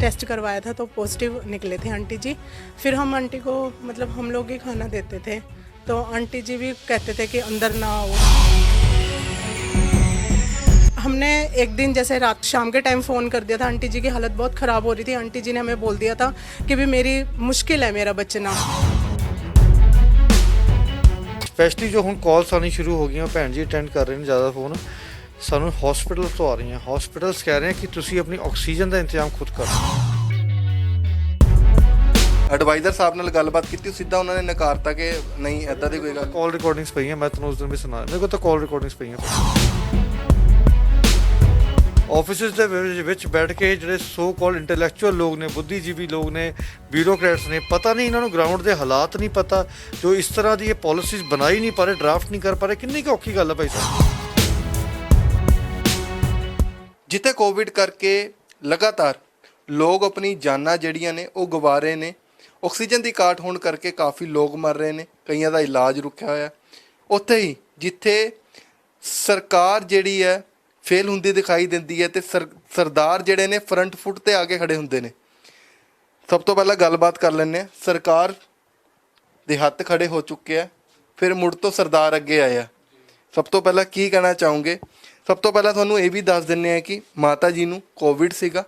Test करवाया था तो पॉजिटिव निकले थे आंटी जी। फिर हम आंटी को मतलब हम लोग ही खाना देते थे, तो आंटी जी भी कहते थे कि अंदर ना आओ। हमने एक दिन जैसे रात शाम के टाइम फ़ोन कर दिया था, आंटी जी की हालत बहुत ख़राब हो रही थी। आंटी जी ने हमें बोल दिया था कि भी मेरी मुश्किल है मेरा बचना। ਸਪੈਸ਼ਲੀ ਜੋ ਹੁਣ ਕਾਲਸ ਆਉਣੀ ਸ਼ੁਰੂ ਹੋ ਗਈਆਂ, ਭੈਣ ਜੀ ਅਟੈਂਡ ਕਰ ਰਹੇ ਨੇ ਜ਼ਿਆਦਾ ਫੋਨ, ਸਾਨੂੰ ਹਸਪੀਟਲ ਤੋਂ ਆ ਰਹੀਆਂ। ਹਸਪੀਟਲਸ ਕਹਿ ਰਹੇ ਕਿ ਤੁਸੀਂ ਆਪਣੀ ਆਕਸੀਜਨ ਦਾ ਇੰਤਜ਼ਾਮ ਖੁਦ ਕਰੋ। ਐਡਵਾਈਜ਼ਰ ਸਾਹਿਬ ਨਾਲ ਗੱਲਬਾਤ ਕੀਤੀ, ਸਿੱਧਾ ਉਹਨਾਂ ਨੇ ਨਕਾਰਤਾ ਕਿ ਨਹੀਂ ਐਦਾਂ ਦੀ ਕੋਈ ਗੱਲ। ਕਾਲ ਰਿਕਾਰਡਿੰਗਸ ਪਈਆਂ, ਮੈਂ ਤੁਹਾਨੂੰ ਉਸ ਦਿਨ ਵੀ ਸੁਣਾ, ਮੇਰੇ ਕੋਲ ਤਾਂ ਕਾਲ ਰਿਕਾਰਡਿੰਗਸ ਪਈਆਂ। ਆਫਿਸਿਸ ਦੇ ਵਿੱਚ ਬੈਠ ਕੇ ਜਿਹੜੇ ਸੋ ਕਾਲ ਇੰਟੈਲੈਕਚੁਅਲ ਲੋਕ ਨੇ, ਬੁੱਧੀਜੀਵੀ ਲੋਕ ਨੇ, ਬਿਊਰੋਕਰੈਟਸ ਨੇ, ਪਤਾ ਨਹੀਂ ਇਹਨਾਂ ਨੂੰ ਗਰਾਊਂਡ ਦੇ ਹਾਲਾਤ ਨਹੀਂ ਪਤਾ, ਜੋ ਇਸ ਤਰ੍ਹਾਂ ਦੀ ਇਹ ਪਾਲਿਸੀਜ਼ ਬਣਾ ਹੀ ਨਹੀਂ ਪਾ ਰਹੇ, ਡਰਾਫਟ ਨਹੀਂ ਕਰ ਪਾ ਰਹੇ। ਕਿੰਨੀ ਕੁ ਔਖੀ ਗੱਲ ਹੈ ਭਾਈ ਸਾਹਿਬ। ਜਿੱਥੇ ਕੋਵਿਡ ਕਰਕੇ ਲਗਾਤਾਰ ਲੋਕ ਆਪਣੀ ਜਾਨਾਂ ਜਿਹੜੀਆਂ ਨੇ ਉਹ ਗਵਾ ਰਹੇ ਨੇ, ਆਕਸੀਜਨ ਦੀ ਘਾਟ ਹੋਣ ਕਰਕੇ ਕਾਫੀ ਲੋਕ ਮਰ ਰਹੇ ਨੇ, ਕਈਆਂ ਦਾ ਇਲਾਜ ਰੁਕਿਆ ਹੋਇਆ, ਉੱਥੇ ਹੀ ਜਿੱਥੇ ਸਰਕਾਰ ਜਿਹੜੀ ਹੈ ਫੇਲ ਹੁੰਦੀ ਦਿਖਾਈ ਦਿੰਦੀ ਹੈ ਤੇ ਸਰਦਾਰ ਜਿਹੜੇ ਨੇ ਫਰੰਟ ਫੁੱਟ ਤੇ ਆ ਕੇ ਖੜੇ ਹੁੰਦੇ ਨੇ। ਸਭ ਤੋਂ ਪਹਿਲਾਂ ਗੱਲਬਾਤ ਕਰ ਲੈਂਦੇ ਹਾਂ। ਸਰਕਾਰ ਦੇ ਹੱਥ ਖੜੇ ਹੋ ਚੁੱਕੇ ਆ, ਫਿਰ ਮੁੜ ਤੋਂ ਸਰਦਾਰ ਅੱਗੇ ਆਇਆ। ਸਭ ਤੋਂ ਪਹਿਲਾਂ ਕੀ ਕਹਿਣਾ ਚਾਹੋਗੇ? ਸਭ ਤੋਂ ਪਹਿਲਾਂ ਤੁਹਾਨੂੰ ਇਹ ਵੀ ਦੱਸ ਦਿੰਦੇ ਹਾਂ ਕਿ ਮਾਤਾ ਜੀ ਨੂੰ ਕੋਵਿਡ ਸੀਗਾ,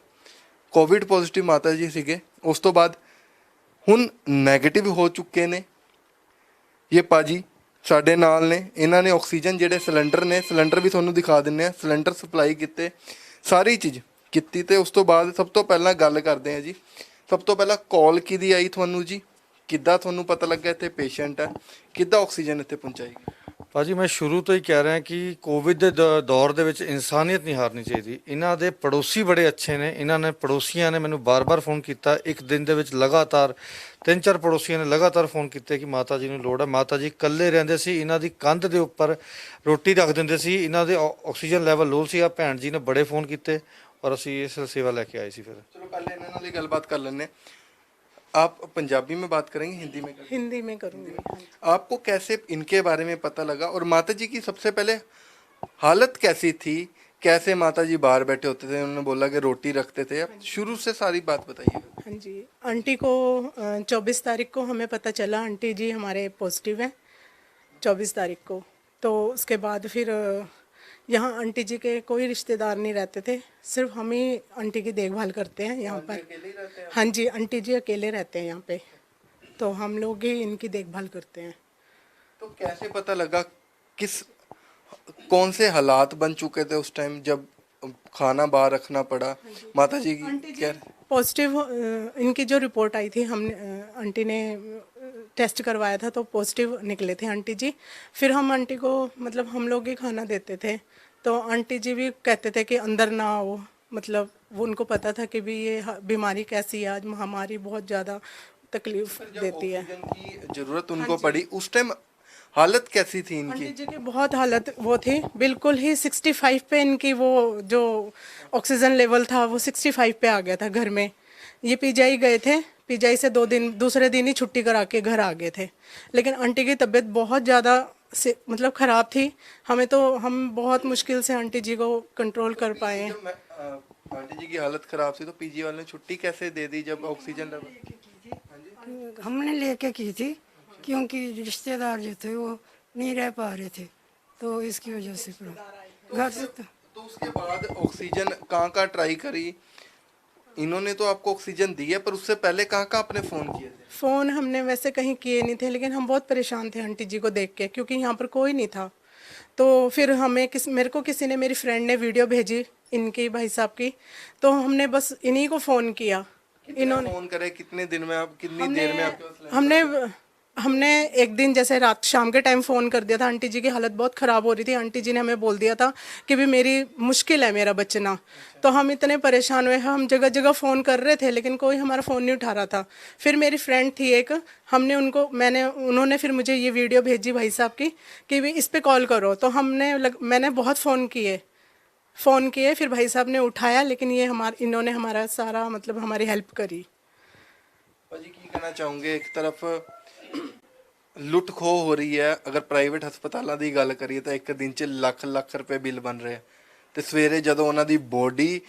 ਕੋਵਿਡ ਪੋਜ਼ਿਟਿਵ ਮਾਤਾ ਜੀ ਸੀਗੇ। ਉਸ ਤੋਂ ਬਾਅਦ ਹੁਣ ਨੈਗੇਟਿਵ ਹੋ ਚੁੱਕੇ ਨੇ। ਇਹ ਭਾਜੀ ਸਾਡੇ ਨਾਲ ਨੇ, ਇਹਨਾਂ ਨੇ ਆਕਸੀਜਨ ਜਿਹੜੇ ਸਿਲੰਡਰ ਨੇ, ਸਿਲੰਡਰ ਵੀ ਤੁਹਾਨੂੰ ਦਿਖਾ ਦਿੰਦੇ ਆ, ਸਿਲੰਡਰ ਸਪਲਾਈ ਕੀਤੇ, ਸਾਰੀ ਚੀਜ਼ ਕੀਤੀ। ਤੇ ਉਸ ਤੋਂ ਬਾਅਦ ਸਭ ਤੋਂ ਪਹਿਲਾਂ ਗੱਲ ਕਰਦੇ ਆ ਜੀ, ਸਭ ਤੋਂ ਪਹਿਲਾਂ ਕਾਲ ਕਿਹਦੀ ਆਈ ਤੁਹਾਨੂੰ ਜੀ? ਕਿੱਦਾਂ ਤੁਹਾਨੂੰ ਪਤਾ ਲੱਗਾ ਇੱਥੇ ਪੇਸ਼ੈਂਟ ਹੈ? ਕਿੱਦਾਂ ਆਕਸੀਜਨ ਇੱਥੇ ਪਹੁੰਚਾਈ ਗਈ? ਭਾਜੀ ਮੈਂ ਸ਼ੁਰੂ ਤੋਂ ਹੀ ਕਹਿ ਰਿਹਾ ਕਿ ਕੋਵਿਡ ਦੇ ਦੌਰ ਦੇ ਵਿੱਚ ਇਨਸਾਨੀਅਤ ਨਹੀਂ ਹਾਰਨੀ ਚਾਹੀਦੀ। ਇਹਨਾਂ ਦੇ ਪੜੋਸੀ ਬੜੇ ਅੱਛੇ ਨੇ, ਇਹਨਾਂ ਨੇ ਪੜੋਸੀਆਂ ਨੇ ਮੈਨੂੰ ਬਾਰ-ਬਾਰ ਫੋਨ ਕੀਤਾ। ਇੱਕ ਦਿਨ ਦੇ ਵਿੱਚ ਲਗਾਤਾਰ 3-4 ਪੜੋਸੀਆਂ ਨੇ ਲਗਾਤਾਰ ਫੋਨ ਕੀਤੇ ਕਿ ਮਾਤਾ ਜੀ ਨੂੰ ਲੋੜ ਹੈ। ਮਾਤਾ ਜੀ ਇਕੱਲੇ ਰਹਿੰਦੇ ਸੀ, ਇਹਨਾਂ ਦੀ ਕੰਧ ਦੇ ਉੱਪਰ ਰੋਟੀ ਰੱਖ ਦਿੰਦੇ ਸੀ, ਇਹਨਾਂ ਦੇ ਆਕਸੀਜਨ ਲੈਵਲ ਲੋ ਸੀ। ਆ ਭੈਣ ਜੀ ਨੇ ਬੜੇ ਫੋਨ ਕੀਤੇ ਔਰ ਅਸੀਂ ਇਸ ਸੇਵਾ ਲੈ ਕੇ ਆਏ ਸੀ। ਫਿਰ चलो पहले इन्होंने वाली गलबात कर लेने। आप पंजाबी में बात करेंगे, हिंदी में करेंगे? हिंदी में करूँगी। आपको कैसे इनके बारे में पता लगा और माता जी की सबसे पहले हालत कैसी थी? कैसे माता जी बाहर बैठे होते थे, उन्होंने बोला कि रोटी रखते थे? आप शुरू से सारी बात बताइए। हाँ जी, आंटी को 24 तारीख को हमें पता चला आंटी जी हमारे पॉजिटिव हैं 24 तारीख को। तो उसके बाद फिर यहाँ आंटी जी के कोई रिश्तेदार नहीं रहते थे, सिर्फ हम ही आंटी की देखभाल करते हैं यहाँ पर। हाँ जी, आंटी जी अकेले रहते हैं यहाँ पे, तो हम लोग ही इनकी देखभाल करते हैं। तो कैसे पता लगा, कौन से हालात बन चुके थे उस टाइम जब खाना बाहर रखना पड़ा? माता जी की क्या पॉजिटिव इनकी जो रिपोर्ट आई थी, हमने आंटी ने टेस्ट करवाया था तो पॉजिटिव निकले थे आंटी जी। फिर हम आंटी को मतलब हम लोग ही खाना देते थे, तो आंटी जी भी कहते थे कि अंदर ना आओ। मतलब वो उनको पता था कि भी ये बीमारी कैसी है, आज महामारी बहुत ज़्यादा तकलीफ देती है। ऑक्सीजन की जरूरत उनको पड़ी उस टाइम, हालत कैसी थी इनकी? आंटी जी की बहुत हालत वो थी, बिल्कुल ही 65 पे इनकी वो जो ऑक्सीजन लेवल था वो 65 पे आ गया था घर में। ये पीजीआई गए थे, पीजीआई से दूसरे दिन ही छुट्टी करा के घर आ गए थे। लेकिन आंटी की तबीयत बहुत ज़्यादा मतलब ख़राब थी। हमें तो हम बहुत मुश्किल से आंटी जी को कंट्रोल कर पाए। आंटी जी की हालत ख़राब थी तो पीजी वाले ने छुट्टी कैसे दे दी जब ऑक्सीजन लेवल? हमने लेके की थी, क्योंकि रिश्तेदार जो थे वो नहीं रह पा रहे थे, तो इसकी वजह से घर से तो उसके बाद ऑक्सीजन कहाँ ट्राई करी? इन्होंने तो आपको ऑक्सीजन दी है, पर उससे पहले कहाँ आपने फ़ोन किए थे? फ़ोन हमने वैसे कहीं किए नहीं थे, लेकिन हम बहुत परेशान थे आंटी जी को देख के, क्योंकि यहाँ पर कोई नहीं था। तो फिर मेरे को किसी ने, मेरी फ्रेंड ने वीडियो भेजी इनकी भाई साहब की, तो हमने बस इन्हीं को फ़ोन किया। इन्होंने फ़ोन करे कितने दिन में, आप कितनी देर में आपके पास? हमने एक दिन जैसे रात शाम के टाइम फ़ोन कर दिया था। आंटी जी की हालत बहुत ख़राब हो रही थी, आंटी जी ने हमें बोल दिया था कि भी मेरी मुश्किल है मेरा बचना। तो हम इतने परेशान हुए, हम जगह जगह फ़ोन कर रहे थे, लेकिन कोई हमारा फ़ोन नहीं उठा रहा था। फिर मेरी फ्रेंड थी एक, उन्होंने फिर मुझे ये वीडियो भेजी भाई साहब की कि भी इस पर कॉल करो। तो मैंने बहुत फ़ोन किए, फिर भाई साहब ने उठाया, लेकिन इन्होंने हमारा सारा मतलब हमारी हेल्प करी। भाजी की कहना चाहूँगे, एक तरफ लुट खो हो रही है, अगर प्राइवेट ਹਸਪਤਾਲਾਂ ਦੀ ਗੱਲ ਕਰੀਏ ਤਾਂ ਇੱਕ ਦਿਨ 'ਚ ਲੱਖ ਰੁਪਏ ਬਿੱਲ ਬਣ ਰਹੇ ਆ, ਤੇ ਸਵੇਰੇ ਜਦੋਂ ਉਹਨਾਂ ਦੀ ਬੋਡੀ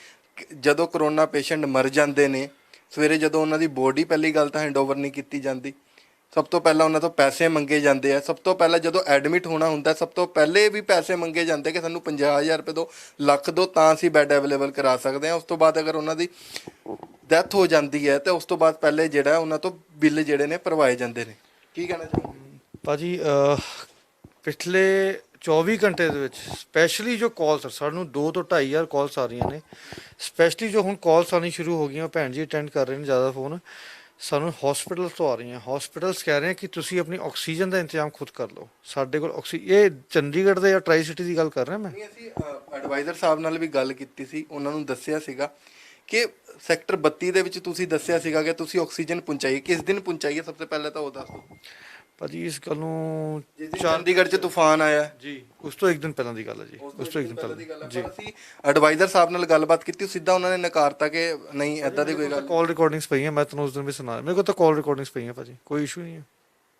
ਜਦੋਂ ਕਰੋਨਾ ਪੇਸ਼ੈਂਟ ਮਰ ਜਾਂਦੇ ਨੇ, ਸਵੇਰੇ ਜਦੋਂ ਉਹਨਾਂ ਦੀ ਬੋਡੀ, ਪਹਿਲੀ ਗੱਲ ਤਾਂ ਹੈਂਡਓਵਰ ਨਹੀਂ ਕੀਤੀ ਜਾਂਦੀ, ਸਭ ਤੋਂ ਪਹਿਲਾਂ ਉਹਨਾਂ ਤੋਂ ਪੈਸੇ ਮੰਗੇ ਜਾਂਦੇ ਆ। ਸਭ ਤੋਂ ਪਹਿਲਾਂ ਜਦੋਂ ਐਡਮਿਟ ਹੋਣਾ ਹੁੰਦਾ, ਸਭ ਤੋਂ ਪਹਿਲੇ ਵੀ ਪੈਸੇ ਮੰਗੇ ਜਾਂਦੇ ਕਿ ਸਾਨੂੰ 50,000 ਰੁਪਏ ਦਿਓ, ਲੱਖ ਦਿਓ, ਤਾਂ ਅਸੀਂ ਬੈੱਡ ਅਵੇਲੇਬਲ ਕਰਾ ਸਕਦੇ ਹਾਂ। ਉਸ ਤੋਂ ਬਾਅਦ ਅਗਰ ਉਹਨਾਂ ਦੀ ਡੈਥ ਹੋ ਜਾਂਦੀ ਹੈ ਤੇ ਉਸ ਤੋਂ ਬਾਅਦ ਪਹਿਲੇ ਜਿਹੜਾ ਉਹਨਾਂ ਤੋਂ ਬਿੱਲ ਜਿਹੜੇ ਨੇ ਭਰਵਾਏ ਜਾਂਦੇ ਨੇ। ਕੀ ਕਹਿਣਾ ਚਾਹੋਗੇ ਭਾਜੀ? ਪਿਛਲੇ 24 ਘੰਟੇ ਦੇ ਵਿੱਚ ਸਪੈਸ਼ਲੀ ਜੋ ਕਾਲਸ, ਸਾਨੂੰ 2 ਤੋਂ 2,500 ਕਾਲਸ ਆ ਰਹੀਆਂ ਨੇ। ਸਪੈਸ਼ਲੀ ਜੋ ਹੁਣ ਕਾਲਸ ਆਉਣੀ ਸ਼ੁਰੂ ਹੋ ਗਈਆਂ, ਭੈਣ ਜੀ ਅਟੈਂਡ ਕਰ ਰਹੇ ਨੇ ਜ਼ਿਆਦਾ ਫੋਨ, ਸਾਨੂੰ ਹਸਪੀਟਲ ਤੋਂ ਆ ਰਹੀਆਂ। ਹਸਪੀਟਲਸ ਕਹਿ ਰਹੇ ਆ ਕਿ ਤੁਸੀਂ ਆਪਣੀ ਆਕਸੀਜਨ ਦਾ ਇੰਤਜ਼ਾਮ ਖੁਦ ਕਰ ਲਓ। ਸਾਡੇ ਕੋਲ ਇਹ ਚੰਡੀਗੜ੍ਹ ਦੇ ਜਾਂ ਟਰਾਈ ਸਿਟੀ ਦੀ ਗੱਲ ਕਰ ਰਿਹਾ ਮੈਂ। ਨਹੀਂ, ਅਸੀਂ ਐਡਵਾਈਜ਼ਰ ਸਾਹਿਬ ਨਾਲ ਵੀ ਗੱਲ ਕੀਤੀ ਸੀ, ਉਹਨਾਂ ਨੂੰ ਦੱਸਿਆ ਸੀਗਾ ਕਿ ਸੈਕਟਰ 32 ਦੇ ਵਿੱਚ ਤੁਸੀਂ ਦੱਸਿਆ ਸੀਗਾ ਕਿ ਤੁਸੀਂ ਆਕਸੀਜਨ ਪਹੁੰਚਾਈਏ। ਕਿਸ ਦਿਨ ਪਹੁੰਚਾਈਏ? ਸਭ ਤੋਂ ਪਹਿਲਾਂ ਤਾਂ ਉਹ ਦੱਸ ਦਿਓ। ਭਾਜੀ ਇਸ ਗੱਲ ਨੂੰ ਚੰਡੀਗੜ੍ਹ 'ਚ ਤੂਫਾਨ ਆਇਆ ਜੀ, ਉਸ ਤੋਂ ਇੱਕ ਦਿਨ ਪਹਿਲਾਂ ਦੀ ਗੱਲ ਹੈ ਜੀ, ਉਸ ਤੋਂ ਇੱਕ ਦਿਨ ਪਹਿਲਾਂ ਜੀ। ਅਸੀਂ ਐਡਵਾਈਜ਼ਰ ਸਾਹਿਬ ਨਾਲ ਗੱਲਬਾਤ ਕੀਤੀ, ਸਿੱਧਾ ਉਹਨਾਂ ਨੇ ਨਕਾਰਤਾ ਕਿ ਨਹੀਂ ਐਦਾਂ ਦੀ ਕੋਈ ਗੱਲ। ਕਾਲ ਰਿਕਾਰਡਿੰਗਸ ਪਈਆਂ, ਮੈਂ ਤੁਹਾਨੂੰ ਉਸ ਦਿਨ ਵੀ ਸੁਣਾ, ਮੇਰੇ ਕੋਲ ਤਾਂ ਕਾਲ ਰਿਕਾਰਡਿੰਗਸ ਪਈਆਂ ਭਾਜੀ, ਕੋਈ ਇਸ਼ੂ ਨਹੀਂ ਹੈ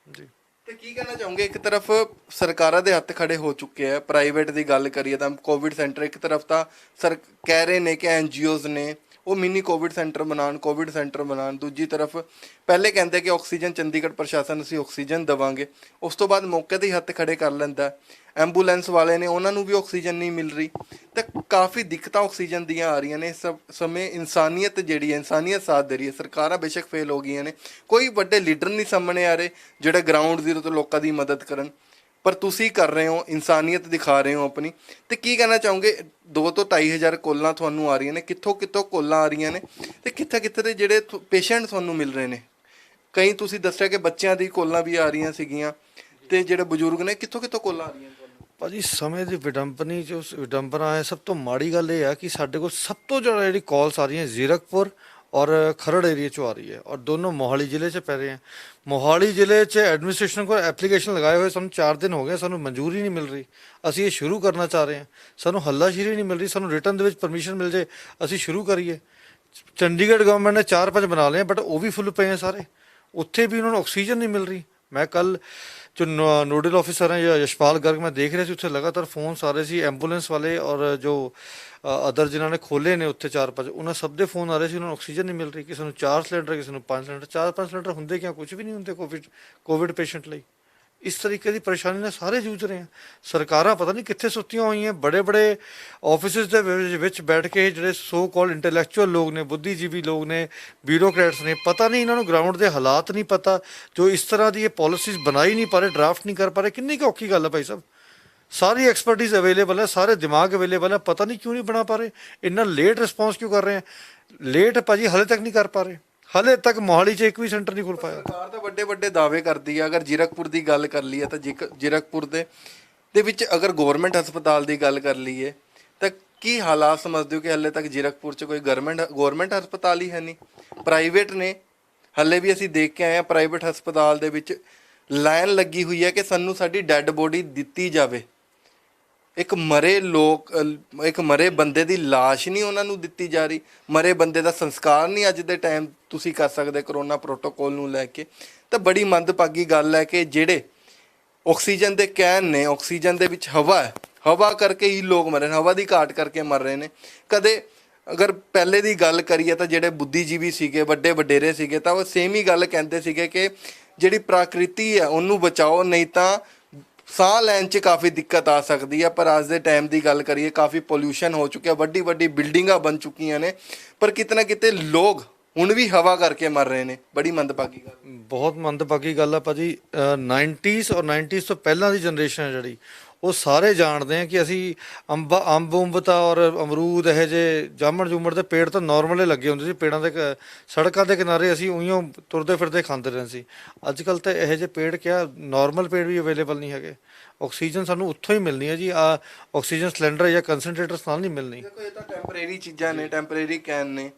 ਜੀ। ਤੇ ਕੀ ਕਹਿਣਾ ਚਾਹੋਗੇ? ਇੱਕ ਤਰਫ ਸਰਕਾਰਾਂ ਦੇ ਹੱਥ ਖੜੇ ਹੋ ਚੁੱਕੇ ਆ, ਪ੍ਰਾਈਵੇਟ ਦੀ ਗੱਲ ਕਰੀਏ ਤਾਂ ਕੋਵਿਡ ਸੈਂਟਰ ਇੱਕ ਤਰਫ ਤਾਂ ਕਹਿ ਰਹੇ ਨੇ ਕਿ ਐਨਜੀਓਜ਼ ਨੇ ਉਹ ਮਿਨੀ ਕੋਵਿਡ ਸੈਂਟਰ ਬਣਾਉਣ। ਦੂਜੀ ਤਰਫ ਪਹਿਲੇ ਕਹਿੰਦੇ ਕਿ ਆਕਸੀਜਨ, ਚੰਡੀਗੜ੍ਹ ਪ੍ਰਸ਼ਾਸਨ ਅਸੀਂ ਆਕਸੀਜਨ ਦੇਵਾਂਗੇ, ਉਸ ਤੋਂ ਬਾਅਦ ਮੌਕੇ 'ਤੇ ਹੀ ਹੱਥ ਖੜੇ ਕਰ ਲੈਂਦਾ। ਐਂਬੂਲੈਂਸ ਵਾਲੇ ਨੇ, ਉਹਨਾਂ ਨੂੰ ਵੀ ਆਕਸੀਜਨ ਨਹੀਂ ਮਿਲ ਰਹੀ। ਤਾਂ ਕਾਫੀ ਦਿੱਕਤਾਂ ਆਕਸੀਜਨ ਦੀਆਂ ਆ ਰਹੀਆਂ ਨੇ। ਇਸ ਸਮੇਂ ਇਨਸਾਨੀਅਤ ਜਿਹੜੀ ਹੈ, ਇਨਸਾਨੀਅਤ ਸਾਥ ਦੇ ਰਹੀ ਹੈ। ਸਰਕਾਰਾਂ ਬੇਸ਼ੱਕ ਫੇਲ ਹੋ ਗਈਆਂ ਨੇ, ਕੋਈ ਵੱਡੇ ਲੀਡਰ ਨਹੀਂ ਸਾਹਮਣੇ ਆ ਰਹੇ ਜਿਹੜੇ ਗਰਾਊਂਡ ਜ਼ੀਰੋ ਤੋਂ ਲੋਕਾਂ ਦੀ ਮਦਦ ਕਰਨ, ਪਰ ਤੁਸੀਂ ਕਰ ਰਹੇ ਹੋ, ਇਨਸਾਨੀਅਤ ਦਿਖਾ ਰਹੇ ਹੋ ਆਪਣੀ। ਤੇ ਕੀ ਕਹਿਣਾ ਚਾਹੋਗੇ? 2 ਤੋਂ 2,500 ਕੋਲਾਂ ਤੁਹਾਨੂੰ ਆ ਰਹੀਆਂ ਨੇ, ਕਿੱਥੋਂ ਕੋਲਾਂ ਆ ਰਹੀਆਂ ਨੇ ਤੇ ਕਿੱਥੇ ਦੇ ਜਿਹੜੇ ਪੇਸ਼ੈਂਟ ਤੁਹਾਨੂੰ ਮਿਲ ਰਹੇ ਨੇ? ਕਈ ਤੁਸੀਂ ਦੱਸਿਆ ਕਿ ਬੱਚਿਆਂ ਦੀ ਕੋਲਾਂ ਵੀ ਆ ਰਹੀਆਂ ਸੀਗੀਆਂ, ਤੇ ਜਿਹੜੇ ਬਜ਼ੁਰਗ ਨੇ, ਕਿੱਥੋਂ ਕੋਲਾਂ ਆ ਰਹੀਆਂ ਤੁਹਾਨੂੰ? ਭਾਜੀ ਸਮੇਂ ਦੀ ਵਿਡੰਬਨਾ ਹੈ। ਸਭ ਤੋਂ ਮਾੜੀ ਗੱਲ ਇਹ ਆ ਕਿ ਸਾਡੇ ਕੋਲ ਸਭ ਤੋਂ ਜ਼ਿਆਦਾ ਜਿਹੜੀ ਕਾਲਸ ਆ ਰਹੀਆਂ ਜ਼ੀਰਕਪੁਰ ਔਰ ਖਰੜ ਏਰੀਆ 'ਚੋਂ ਆ ਰਹੀ ਹੈ, ਔਰ ਦੋਨੋਂ ਮੋਹਾਲੀ ਜ਼ਿਲ੍ਹੇ 'ਚ ਪੈ ਰਹੇ हैं। ਮੋਹਾਲੀ ਜ਼ਿਲ੍ਹੇ 'ਚ ਐਡਮਿਨਿਸਟ੍ਰੇਸ਼ਨ ਕੋਲ ਐਪਲੀਕੇਸ਼ਨ ਲਗਾਏ ਹੋਏ ਸਾਨੂੰ 4 ਦਿਨ ਹੋ ਗਏ, ਸਾਨੂੰ ਮਨਜ਼ੂਰੀ ਨਹੀਂ ਮਿਲ ਰਹੀ। ਅਸੀਂ ਇਹ ਸ਼ੁਰੂ ਕਰਨਾ ਚਾਹ ਰਹੇ ਹਾਂ, ਸਾਨੂੰ ਹੱਲਾਸ਼ੇਰੀ ਨਹੀਂ ਮਿਲ ਰਹੀ। ਸਾਨੂੰ ਰਿਟਰਨ ਦੇ ਵਿੱਚ ਪਰਮਿਸ਼ਨ ਮਿਲ ਜੇ, ਅਸੀਂ ਸ਼ੁਰੂ ਕਰੀਏ। ਚੰਡੀਗੜ੍ਹ ਗਵਰਨਮੈਂਟ ਨੇ 4-5 ਬਣਾ ਲਏ, ਬਟ ਉਹ ਵੀ ਫੁੱਲ ਪਏ ਆ ਸਾਰੇ, ਉੱਥੇ ਵੀ ਉਹਨਾਂ ਨੂੰ ਆਕਸੀਜਨ ਨਹੀਂ ਮਿਲ ਰਹੀ। ਮੈਂ ਕੱਲ ਜੋ ਨੋਡਲ ਆਫਿਸਰ ਹੈ ਯਸ਼ਪਾਲ ਗਰਗ, ਮੈਂ ਦੇਖ ਰਿਹਾ ਸੀ ਉੱਥੇ ਲਗਾਤਾਰ ਫੋਨਸ ਆ ਰਹੇ ਸੀ ਐਂਬੂਲੈਂਸ ਵਾਲੇ ਔਰ ਜੋ ਅਦਰ ਜਿਨ੍ਹਾਂ ਨੇ ਖੋਲ੍ਹੇ ਨੇ ਉੱਥੇ 4-5, ਉਹਨਾਂ ਸਭ ਦੇ ਫੋਨ ਆ ਰਹੇ ਸੀ, ਉਹਨਾਂ ਨੂੰ ਆਕਸੀਜਨ ਨਹੀਂ ਮਿਲ ਰਹੀ। ਕਿਸੇ ਨੂੰ 4 ਸਿਲੰਡਰ, ਕਿਸੇ ਨੂੰ 5 ਸਿਲੰਡਰ। 4-5 ਸਿਲੰਡਰ ਹੁੰਦੇ ਕਿਆ? ਕੁਝ ਵੀ ਨਹੀਂ ਹੁੰਦੇ ਕੋਵਿਡ ਪੇਸ਼ੈਂਟ ਲਈ। ਇਸ ਤਰੀਕੇ ਦੀ ਪਰੇਸ਼ਾਨੀ ਨਾਲ ਸਾਰੇ ਜੂਝ ਰਹੇ ਆ। ਸਰਕਾਰਾਂ ਪਤਾ ਨਹੀਂ ਕਿੱਥੇ ਸੁੱਤੀਆਂ ਹੋਈਆਂ। ਬੜੇ ਆਫਿਸਿਸ ਦੇ ਵਿੱਚ ਬੈਠ ਕੇ ਜਿਹੜੇ ਸੋ ਕਾਲ ਇੰਟੈਲੈਕਚੁਅਲ ਲੋਕ ਨੇ, ਬੁੱਧੀਜੀਵੀ ਲੋਕ ਨੇ, ਬਿਊਰੋਕਰੈਟਸ ਨੇ, ਪਤਾ ਨਹੀਂ ਇਹਨਾਂ ਨੂੰ ਗਰਾਊਂਡ ਦੇ ਹਾਲਾਤ ਨਹੀਂ ਪਤਾ, ਜੋ ਇਸ ਤਰ੍ਹਾਂ ਦੀ ਇਹ ਪਾਲਿਸੀਜ਼ ਬਣਾ ਹੀ ਨਹੀਂ ਪਾ ਰਹੇ, ਡਰਾਫਟ ਨਹੀਂ ਕਰ ਪਾ ਰਹੇ। ਕਿੰਨੀ ਕੁ ਔਖੀ ਗੱਲ ਹੈ ਭਾਈ ਸਾਹਿਬ। ਸਾਰੀ ਐਕਸਪਰਟਿਜ਼ ਅਵੇਲੇਬਲ ਹੈ, ਸਾਰੇ ਦਿਮਾਗ ਅਵੇਲੇਬਲ ਹੈ, ਪਤਾ ਨਹੀਂ ਕਿਉਂ ਨਹੀਂ ਬਣਾ ਪਾ ਰਹੇ। ਇੰਨਾ ਲੇਟ ਰਿਸਪੌਂਸ ਕਿਉਂ ਕਰ ਰਹੇ ਹੈ? ਲੇਟ ਭਾਜੀ ਹਾਲੇ ਤੱਕ ਨਹੀਂ ਕਰ ਪਾ ਰਹੇ। ਹਾਲੇ ਤੱਕ ਮੋਹਾਲੀ 'ਚ ਇੱਕ ਵੀ ਸੈਂਟਰ ਨਹੀਂ ਖੁੱਲ ਪਾਇਆ। ਸਰਕਾਰ ਤਾਂ ਵੱਡੇ ਦਾਅਵੇ ਕਰਦੀ ਹੈ। ਅਗਰ ਜ਼ੀਰਕਪੁਰ ਦੀ ਗੱਲ ਕਰ ਲਈਏ ਤਾਂ ਜ਼ੀਰਕਪੁਰ ਦੇ ਵਿੱਚ ਅਗਰ ਗਵਰਨਮੈਂਟ ਹਸਪਤਾਲ ਦੀ ਗੱਲ ਕਰ ਲਈਏ ਤਾਂ ਕੀ ਹਾਲਾਤ ਸਮਝਦੇ ਹੋ ਕਿ ਹਾਲੇ ਤੱਕ ਜ਼ੀਰਕਪੁਰ 'ਚ ਕੋਈ ਗਵਰਨਮੈਂਟ ਹਸਪਤਾਲ ਹੀ ਹੈ ਨਹੀਂ, ਪ੍ਰਾਈਵੇਟ ਨੇ। ਹਾਲੇ ਵੀ ਅਸੀਂ ਦੇਖ ਕੇ ਆਏ ਹਾਂ ਪ੍ਰਾਈਵੇਟ ਹਸਪਤਾਲ ਦੇ ਵਿੱਚ ਲਾਈਨ ਲੱਗੀ ਹੋਈ ਹੈ ਕਿ ਸਾਨੂੰ ਸਾਡੀ ਡੈੱਡ ਬੋਡੀ ਦਿੱਤੀ ਜਾਵੇ। ਇੱਕ ਮਰੇ ਬੰਦੇ ਦੀ ਲਾਸ਼ ਨਹੀਂ ਉਹਨਾਂ ਨੂੰ ਦਿੱਤੀ ਜਾ ਰਹੀ, ਮਰੇ ਬੰਦੇ ਦਾ ਸੰਸਕਾਰ ਨਹੀਂ ਅੱਜ ਦੇ ਟਾਈਮ ਤੁਸੀਂ ਕਰ ਸਕਦੇ ਕਰੋਨਾ ਪ੍ਰੋਟੋਕੋਲ ਨੂੰ ਲੈ ਕੇ। ਤਾਂ ਬੜੀ ਮੰਦਭਾਗੀ ਗੱਲ ਹੈ ਕਿ ਜਿਹੜੇ ਆਕਸੀਜਨ ਦੇ ਕੈਨ ਨੇ, ਆਕਸੀਜਨ ਦੇ ਵਿੱਚ ਹਵਾ ਹੈ, ਹਵਾ ਕਰਕੇ ਹੀ ਲੋਕ ਮਰ ਰਹੇ ਨੇ, ਹਵਾ ਦੀ ਘਾਟ ਕਰਕੇ ਮਰ ਰਹੇ ਨੇ। ਕਦੇ ਅਗਰ ਪਹਿਲੇ ਦੀ ਗੱਲ ਕਰੀਏ ਤਾਂ ਜਿਹੜੇ ਬੁੱਧੀਜੀਵੀ ਸੀਗੇ, ਵੱਡੇ ਵਡੇਰੇ ਸੀਗੇ, ਤਾਂ ਉਹ ਸੇਮ ਹੀ ਗੱਲ ਕਹਿੰਦੇ ਸੀਗੇ ਕਿ ਜਿਹੜੀ ਪ੍ਰਕਿਰਤੀ ਹੈ ਉਹਨੂੰ ਬਚਾਓ, ਨਹੀਂ ਤਾਂ ਸਾਹ ਲੈਣ 'ਚ ਕਾਫੀ ਦਿੱਕਤ ਆ ਸਕਦੀ ਹੈ। ਪਰ ਅੱਜ ਦੇ ਟਾਈਮ ਦੀ ਗੱਲ ਕਰੀਏ, ਕਾਫੀ ਪੋਲਿਊਸ਼ਨ ਹੋ ਚੁੱਕਿਆ, ਵੱਡੀ ਬਿਲਡਿੰਗਾਂ ਬਣ ਚੁੱਕੀਆਂ ਨੇ, ਪਰ ਕਿਤੇ ਨਾ ਕਿਤੇ ਲੋਕ ਹੁਣ ਵੀ ਹਵਾ ਕਰਕੇ ਮਰ ਰਹੇ ਨੇ। ਬੜੀ ਮੰਦਭਾਗੀ ਗੱਲ, ਬਹੁਤ ਮੰਦਭਾਗੀ ਗੱਲ ਆ ਭਾਜੀ। 90s ਔਰ 90s ਤੋਂ ਪਹਿਲਾਂ ਦੀ ਜਨਰੇਸ਼ਨ ਹੈ ਜਿਹੜੀ, ਉਹ ਸਾਰੇ ਜਾਣਦੇ ਆ ਕਿ ਅਸੀਂ ਅੰਬ ਤਾਂ ਔਰ ਅਮਰੂਦ ਇਹੋ ਜਿਹੇ ਜਾਮਣ ਜੂਮਣ ਦੇ ਪੇੜ ਤਾਂ ਨਾਰਮਲ ਲੱਗੇ ਹੁੰਦੇ ਸੀ ਪੇੜਾਂ ਦੇ, ਸੜਕਾਂ ਦੇ ਕਿਨਾਰੇ ਅਸੀਂ ਉਈਓ ਤੁਰਦੇ ਫਿਰਦੇ ਖਾਂਦੇ ਰਹੇ ਸੀ। ਅੱਜ ਕੱਲ੍ਹ ਤਾਂ ਇਹੋ ਜਿਹੇ ਪੇੜ ਕਿਆ ਨਾਰਮਲ ਪੇੜ ਵੀ ਅਵੇਲੇਬਲ ਨਹੀਂ ਹੈਗੇ। ਆਕਸੀਜਨ ਸਾਨੂੰ ਉੱਥੋਂ ਹੀ ਮਿਲਣੀ ਹੈ ਜੀ, ਆਕਸੀਜਨ ਸਿਲੰਡਰ ਜਾਂ ਕੰਸਨਟ੍ਰੇਟਰਸ ਨਾਲ ਨਹੀਂ ਮਿਲਣੀ। ਦੇਖੋ ਇਹ ਤਾਂ ਟੈਂਪਰੇਰੀ ਚੀਜ਼ਾਂ ਨੇ, ਟੈਂਪਰੇਰੀ ਕੈਨ ਨੇ।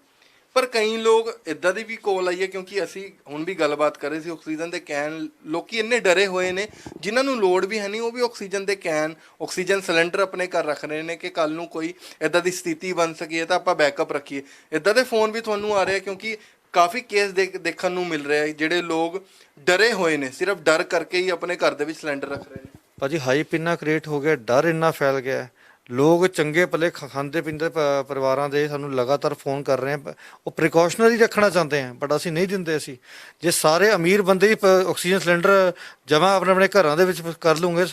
ਪਰ ਕਈ ਲੋਕ ਇੱਦਾਂ ਦੀ ਵੀ ਕੋਲ ਆਈ ਹੈ, ਕਿਉਂਕਿ ਅਸੀਂ ਹੁਣ ਵੀ ਗੱਲਬਾਤ ਕਰ ਰਹੇ ਸੀ ਆਕਸੀਜਨ ਦੇ ਕੈਨ, ਲੋਕੀ ਇੰਨੇ ਡਰੇ ਹੋਏ ਨੇ ਜਿਨ੍ਹਾਂ ਨੂੰ ਲੋੜ ਵੀ ਹੈ ਨਹੀਂ, ਉਹ ਵੀ ਆਕਸੀਜਨ ਦੇ ਕੈਨ, ਆਕਸੀਜਨ ਸਿਲੰਡਰ ਆਪਣੇ ਘਰ ਰੱਖ ਰਹੇ ਨੇ ਕਿ ਕੱਲ ਨੂੰ ਕੋਈ ਇੱਦਾਂ ਦੀ ਸਥਿਤੀ ਬਣ ਸਕੀ ਤਾਂ ਆਪਾਂ ਬੈਕਅਪ ਰੱਖੀਏ। ਇੱਦਾਂ ਦੇ ਫੋਨ ਵੀ ਤੁਹਾਨੂੰ ਆ ਰਹੇ, ਕਿਉਂਕਿ ਕਾਫੀ ਕੇਸ ਦੇਖਣ ਨੂੰ ਮਿਲ ਰਿਹਾ ਜਿਹੜੇ ਲੋਕ ਡਰੇ ਹੋਏ ਨੇ, ਸਿਰਫ ਡਰ ਕਰਕੇ ਹੀ ਆਪਣੇ ਘਰ ਦੇ ਵਿੱਚ ਸਿਲੰਡਰ ਰੱਖ ਰਹੇ ਨੇ। ਭਾਜੀ ਹਾਈਪ ਇੰਨਾ ਕ੍ਰੀਏਟ ਹੋ ਗਿਆ, ਡਰ ਇੰਨਾ ਫੈਲ ਗਿਆ, ਲੋਕ ਚੰਗੇ ਭਲੇ ਖਾਂਦੇ ਪੀਂਦੇ ਪਰਿਵਾਰਾਂ ਦੇ ਸਾਨੂੰ ਲਗਾਤਾਰ ਫੋਨ ਕਰ ਰਹੇ ਆ, ਉਹ ਪ੍ਰੀਕਾਸ਼ਨਰੀ ਰੱਖਣਾ ਚਾਹੁੰਦੇ ਆ ਬਟ ਅਸੀਂ ਨਹੀਂ ਦਿੰਦੇ। ਅਸੀਂ ਜੇ ਸਾਰੇ ਅਮੀਰ ਬੰਦੇ ਹੀ ਆਕਸੀਜਨ ਸਿਲੰਡਰ ਜਮ੍ਹਾਂ ਆਪਣੇ ਆਪਣੇ ਘਰਾਂ ਦੇ ਵਿੱਚ ਕਰ ਲੂਗੇ,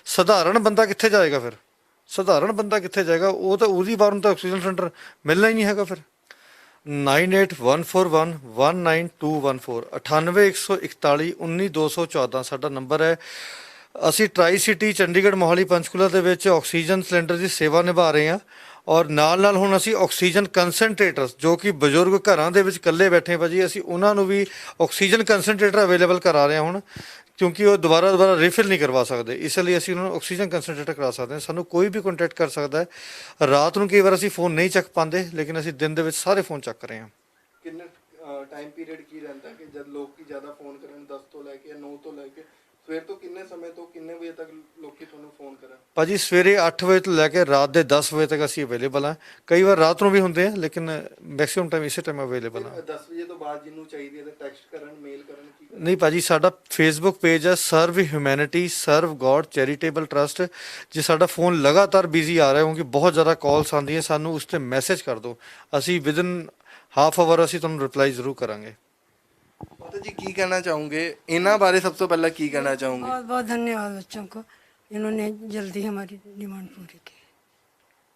ਸਧਾਰਨ ਬੰਦਾ ਕਿੱਥੇ ਜਾਏਗਾ ਫਿਰ? ਸਧਾਰਨ ਬੰਦਾ ਕਿੱਥੇ ਜਾਏਗਾ? ਉਹ ਤਾਂ ਉਹਦੀ ਵਾਰ ਨੂੰ ਤਾਂ ਆਕਸੀਜਨ ਸਿਲੰਡਰ ਮਿਲਣਾ ਹੀ ਨਹੀਂ ਹੈਗਾ ਫਿਰ। 9814119214 9814192214 ਸਾਡਾ ਨੰਬਰ ਹੈ। ਅਸੀਂ ਟਰਾਈ ਸਿਟੀ ਚੰਡੀਗੜ੍ਹ ਮੋਹਾਲੀ ਪੰਚਕੂਲਾ ਦੇ ਵਿੱਚ ਆਕਸੀਜਨ ਸਿਲੰਡਰ ਦੀ ਸੇਵਾ ਨਿਭਾ ਰਹੇ ਹਾਂ ਔਰ ਨਾਲ ਹੁਣ ਅਸੀਂ ਆਕਸੀਜਨ ਕੰਸਨਟ੍ਰੇਟਰਸ ਜੋ ਕਿ ਬਜ਼ੁਰਗ ਘਰਾਂ ਦੇ ਵਿੱਚ ਇਕੱਲੇ ਬੈਠੇ ਭਾਜੀ, ਅਸੀਂ ਉਹਨਾਂ ਨੂੰ ਵੀ ਆਕਸੀਜਨ ਕੰਸਨਟ੍ਰੇਟਰ ਅਵੇਲੇਬਲ ਕਰਾ ਰਹੇ ਹਾਂ ਹੁਣ, ਕਿਉਂਕਿ ਉਹ ਦੁਬਾਰਾ ਰਿਫਿਲ ਨਹੀਂ ਕਰਵਾ ਸਕਦੇ। ਇਸ ਲਈ ਅਸੀਂ ਉਹਨਾਂ ਨੂੰ ਆਕਸੀਜਨ ਕੰਸਨਟ੍ਰੇਟਰ ਕਰਾ ਸਕਦੇ ਹਾਂ। ਸਾਨੂੰ ਕੋਈ ਵੀ ਕੰਟੈਕਟ ਕਰ ਸਕਦਾ ਹੈ। ਰਾਤ ਨੂੰ ਕਈ ਵਾਰ ਅਸੀਂ ਫੋਨ ਨਹੀਂ ਚੱਕ ਪਾਉਂਦੇ, ਲੇਕਿਨ ਅਸੀਂ ਦਿਨ ਦੇ ਵਿੱਚ ਸਾਰੇ ਫੋਨ ਚੱਕ ਰਹੇ ਹਾਂ। ਕਿੰਨੇ ਟਾਈਮ ਪੀਰੀਅਡ ਕੀ ਰਹਿੰਦਾ ਕਿ ਜਦ ਲੋਕੀ ਜ਼ਿਆਦਾ ਫੋਨ ਕਰਨ 10 ਤੋਂ ਲੈ ਕੇ 9 ਤੋਂ ਲੈ ਕੇ ਸਵੇਰ ਤੋਂ ਕਿੰਨੇ ਸਮੇਂ ਤੋਂ ਕਿੰਨੇ ਵਜੇ ਤੱਕ ਲੋਕੀ ਤੁਹਾਨੂੰ ਫੋਨ ਕਰਨ? ਭਾਜੀ ਸਵੇਰੇ 8 ਵਜੇ ਤੋਂ ਲੈ ਕੇ ਰਾਤ ਦੇ 10 ਵਜੇ ਤੱਕ ਅਸੀਂ ਅਵੇਲੇਬਲ ਹਾਂ। ਕਈ ਵਾਰ ਰਾਤ ਨੂੰ ਵੀ ਹੁੰਦੇ ਆ, ਲੇਕਿਨ ਮੈਕਸਿਮਮ ਟਾਈਮ ਇਸੇ ਟਾਈਮ ਅਵੇਲੇਬਲ ਹਾਂ। 10 ਵਜੇ ਤੋਂ ਬਾਅਦ ਜਿਹਨੂੰ ਚਾਹੀਦੀ ਹੈ ਤਾਂ ਟੈਕਸਟ ਕਰਨ, ਮੇਲ ਕਰਨ, ਕੀ ਕਰਨ? ਨਹੀਂ ਭਾਜੀ, ਸਾਡਾ ਫੇਸਬੁੱਕ ਪੇਜ ਹੈ ਸਰਵ ਹਿਊਮੈਨਿਟੀ ਸਰਵ ਗੋਡ ਚੈਰੀਟੇਬਲ ਟਰਸਟ। ਜੇ ਸਾਡਾ ਫੋਨ ਲਗਾਤਾਰ ਬਿਜ਼ੀ ਆ ਰਿਹਾ ਕਿਉਂਕਿ ਬਹੁਤ ਜ਼ਿਆਦਾ ਕਾਲਸ ਆਉਂਦੀਆਂ, ਸਾਨੂੰ ਉਸ 'ਤੇ ਮੈਸੇਜ ਕਰ ਦਿਓ, ਅਸੀਂ ਵਿਦਨ ਹਾਫ ਆਵਰ ਅਸੀਂ ਤੁਹਾਨੂੰ ਰਿਪਲਾਈ ਜ਼ਰੂਰ ਕਰਾਂਗੇ। ਮਾਤਾ ਜੀ ਕੀ ਕਹਿਣਾ ਚਾਹੋਗੇ ਇਹਨਾਂ ਬਾਰੇ? ਸਭ ਤੋਂ ਪਹਿਲਾਂ ਕੀ ਕਹਿਣਾ ਚਾਹੋਗੇ? बहुत बहुत धन्यवाद बच्चों को, इन्होंने जल्दी हमारी डिमांड पूरी की।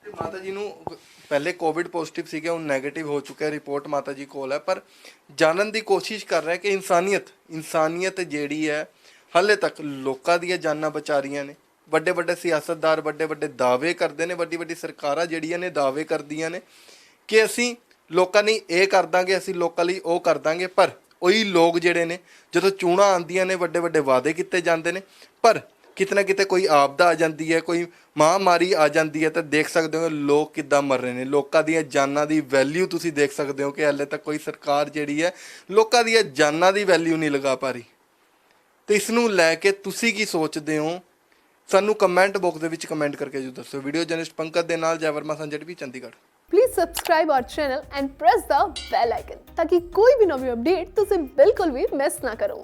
ਤੇ ਮਾਤਾ ਜੀ ਨੂੰ ਪਹਿਲੇ ਕੋਵਿਡ ਪੋਜ਼ਿਟਿਵ ਸੀਗੇ, ਹੁਣ 네ਗੇਟਿਵ ਹੋ ਚੁੱਕਿਆ, ਰਿਪੋਰਟ ਮਾਤਾ ਜੀ ਕੋਲ ਹੈ, ਪਰ ਜਾਣਨ ਦੀ ਕੋਸ਼ਿਸ਼ ਕਰ ਰਿਹਾ ਕਿ ਇਨਸਾਨੀਅਤ ਜਿਹੜੀ ਹੈ ਹਾਲੇ ਤੱਕ ਲੋਕਾਂ ਦੀਆਂ ਜਾਨਾਂ ਬਚਾ ਰਹੀਆਂ ਨੇ। ਵੱਡੇ ਵੱਡੇ ਸਿਆਸਤਦਾਰ ਵੱਡੇ ਵੱਡੇ ਦਾਅਵੇ ਕਰਦੇ ਨੇ, ਵੱਡੀ ਵੱਡੀ ਸਰਕਾਰਾਂ ਜਿਹੜੀਆਂ ਨੇ ਦਾਅਵੇ ਕਰਦੀਆਂ ਨੇ ਕਿ ਅਸੀਂ ਲੋਕਾਂ ਲਈ ਇਹ ਕਰ ਦਾਂਗੇ, ਅਸੀਂ ਲੋਕਾਂ ਲਈ ਉਹ ਕਰ ਦਾਂਗੇ, ਪਰ ਉਹੀ ਲੋਕ ਜਿਹੜੇ ਨੇ ਜਦੋਂ ਚੋਣਾਂ ਆਉਂਦੀਆਂ ਨੇ ਵੱਡੇ ਵੱਡੇ ਵਾਅਦੇ ਕੀਤੇ ਜਾਂਦੇ ਨੇ, ਪਰ ਕਿਤੇ ਨਾ ਕਿਤੇ ਕੋਈ ਆਪਦਾ ਆ ਜਾਂਦੀ ਹੈ, ਕੋਈ ਮਹਾਂਮਾਰੀ ਆ ਜਾਂਦੀ ਹੈ ਤਾਂ ਦੇਖ ਸਕਦੇ ਹੋ ਲੋਕ ਕਿੱਦਾਂ ਮਰ ਰਹੇ ਨੇ। ਲੋਕਾਂ ਦੀਆਂ ਜਾਨਾਂ ਦੀ ਵੈਲਿਊ ਤੁਸੀਂ ਦੇਖ ਸਕਦੇ ਹੋ ਕਿ ਹਾਲੇ ਤੱਕ ਕੋਈ ਸਰਕਾਰ ਜਿਹੜੀ ਹੈ ਲੋਕਾਂ ਦੀਆਂ ਜਾਨਾਂ ਦੀ ਵੈਲਿਊ ਨਹੀਂ ਲਗਾ ਪਾ ਰਹੀ। ਤੇ ਇਸ ਨੂੰ ਲੈ ਕੇ ਤੁਸੀਂ ਕੀ ਸੋਚਦੇ ਹੋ? ਸਾਨੂੰ ਕਮੈਂਟ ਬਾਕਸ ਦੇ ਵਿੱਚ ਕਮੈਂਟ ਕਰਕੇ ਜੋ ਦੱਸੋ। ਵੀਡੀਓ ਜਰਨਲਿਸਟ ਪੰਕਜ ਦੇ ਨਾਲ ਜੈਵਰਮਾ ਸੰਜਟ ਵੀ Chandigarh. Please subscribe our channel and press the bell icon ताकि कोई भी नवी अपडेट तुझे बिल्कुल भी मिस ना करो।